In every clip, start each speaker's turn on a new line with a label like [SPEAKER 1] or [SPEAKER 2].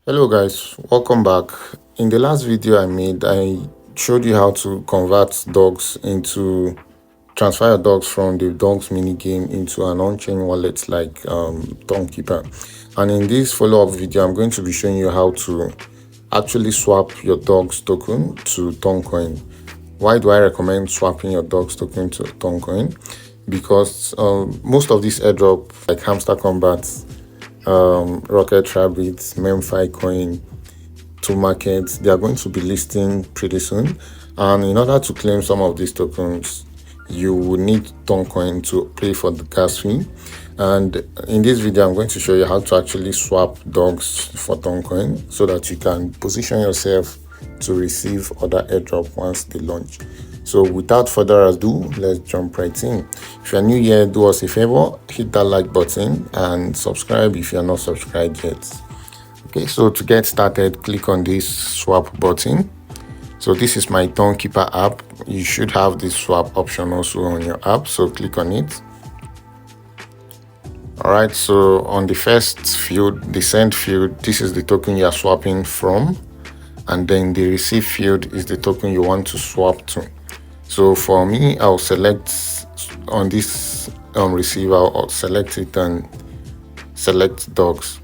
[SPEAKER 1] Hello guys, welcome back. In the last video I made, I showed you how to convert dogs into transfer your dogs from the dogs mini game into an on-chain wallet like Tonkeeper. And in this follow-up video, I'm going to be showing you how to actually swap your dogs token to Toncoin. Why do I recommend swapping your dogs token to Toncoin? Because most of these airdrop like Hamster Combat, Rocket Rabbit, Memfi Coin, to markets, they are going to be listing pretty soon. And in order to claim some of these tokens, you will need Toncoin to pay for the gas fee. And in this video, I'm going to show you how to actually swap dogs for Toncoin so that you can position yourself to receive other airdrop once they launch. So without further ado, let's jump right in. If you're new here, do us a favor, hit that like button and subscribe if you're not subscribed yet. Okay, so to get started, click on this swap button. So this is my Tonkeeper app. You should have this swap option also on your app, so click on it. All right, so on the first field, the send field, this is the token you are swapping from, and then the receive field is the token you want to swap to. So for me, I'll select on this receiver, I'll select it and select dogs.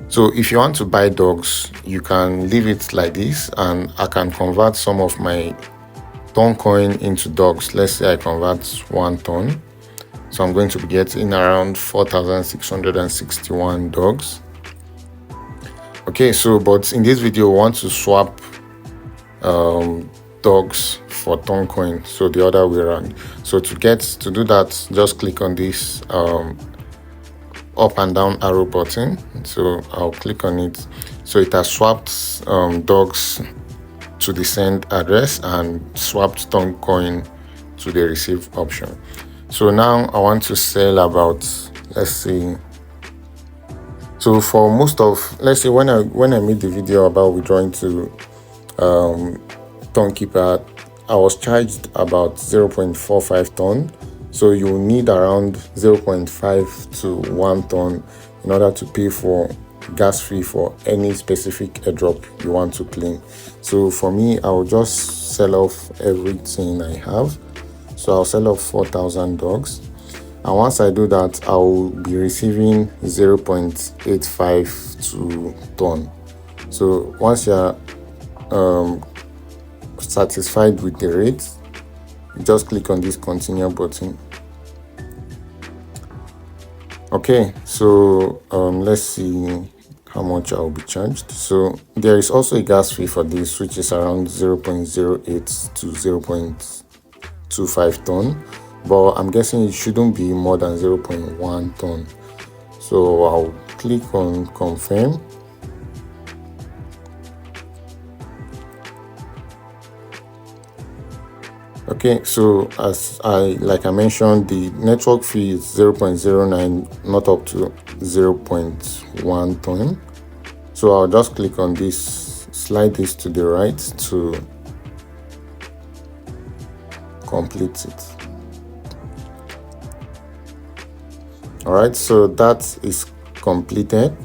[SPEAKER 1] So if you want to buy dogs, you can leave it like this, and I can convert some of my Toncoin into dogs. Let's say I convert 1 ton. So I'm going to be getting around 4,661 dogs. Okay, so but in this video, we want to swap dogs for Toncoin, so the other way around. So to do that, just click on this up and down arrow button. So I'll click on it. So it has swapped dogs to the send address and swapped Toncoin to the receive option. So now I want to sell about, let's see, so for most of, let's say when I made the video about withdrawing to Tonkeeper, I was charged about 0.45 ton. So you will need around 0.5 to 1 ton in order to pay for gas fee for any specific airdrop you want to claim. So for me, I'll just sell off everything I have. So I'll sell off 4,000 dogs. And once I do that, I'll be receiving 0.85 to ton. So once you're satisfied with the rate, you just click on this continue button. Okay, so let's see how much I'll be charged. So there is also a gas fee for this, which is around 0.08 to 0.25 ton, but I'm guessing it shouldn't be more than 0.1 ton. So I'll click on confirm. Okay, so like I mentioned, the network fee is 0.09, not up to 0.1 ton. So I'll just click on this, slide this to the right to complete it. All right, so that is completed.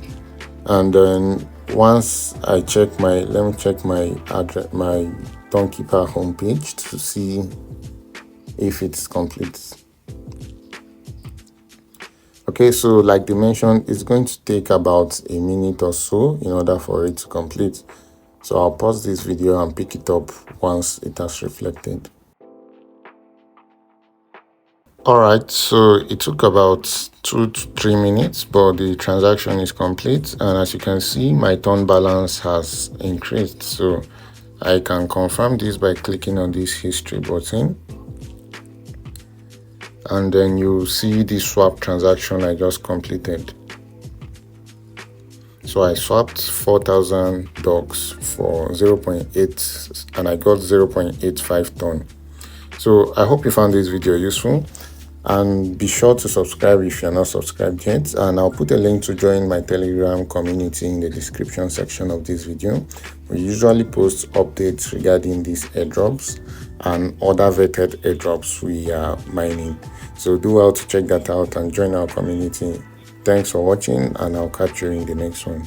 [SPEAKER 1] And then once I check let me check my address, my Tonkeeper homepage to see if it's complete. Okay, so like they mentioned, it's going to take about a minute or so in order for it to complete. So I'll pause this video and pick it up once it has reflected. All right, so it took about 2 to 3 minutes, but the transaction is complete. And as you can see, my ton balance has increased. So I can confirm this by clicking on this history button. And then you see the swap transaction I just completed. So I swapped 4,000 dogs for 0.8 and I got 0.85 ton. So I hope you found this video useful. And be sure to subscribe if you're not subscribed yet, and I'll put a link to join my Telegram community in the description section of this video. We usually post updates regarding these airdrops and other vetted airdrops we are mining. So do well to check that out and join our community. Thanks for watching, and I'll catch you in the next one.